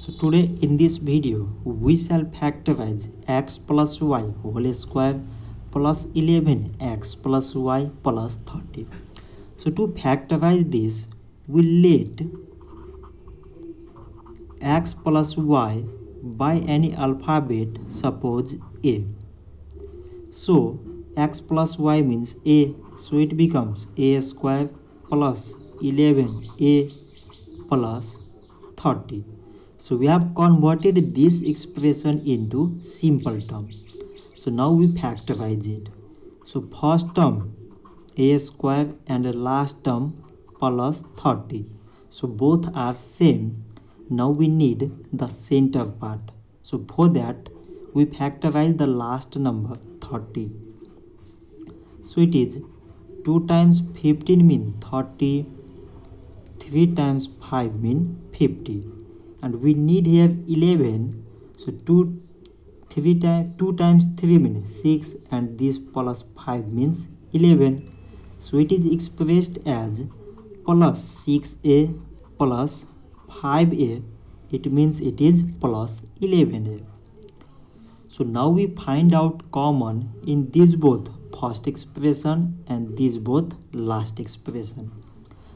So today in this video we shall factorize x plus y whole square plus 11x plus y plus 30. So to factorize this, we let x plus y by any alphabet, suppose a. So x plus y means a, so it becomes a square plus 11a plus 30. So we have converted this expression into simple term. So now we factorize it. So first term a square and the last term plus 30. So both are same. Now we need the center part. So for that we factorize the last number 30. So it is 2 times 15 mean 30, 3 times 5 mean 50, and we need here 11. So 2 times 3 means 6, and this plus 5 means 11. So it is expressed as plus 6a plus 5a. It means it is plus 11a. So now we find out common in these both first expression and these both last expression.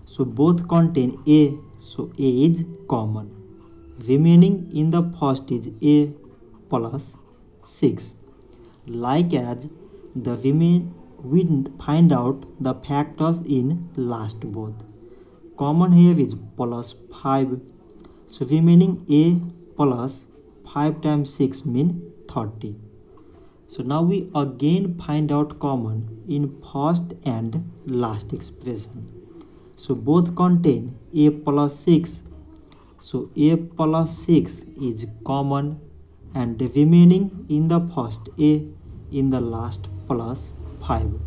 So both contain a, so a is common. Remaining in the first is a plus 6. Like as the we find out the factors in last both. Common here is plus 5. So remaining a plus 5 times 6 mean 30. So now we again find out common in first and last expression. So both contain a plus 6. So a plus 6 is common, and the remaining in the first a, in the last plus 5.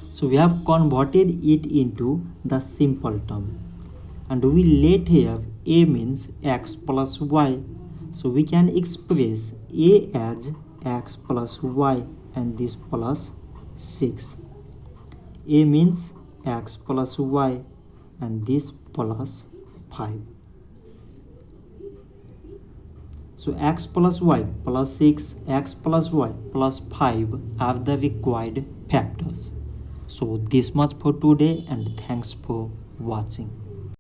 So we have converted it into the simple term, and we let here a means x plus y. So we can express a as x plus y and this plus 6. A means x plus y and this plus 5. So x plus y plus 6, x plus y plus 5 are the required factors. So this much for today, and thanks for watching.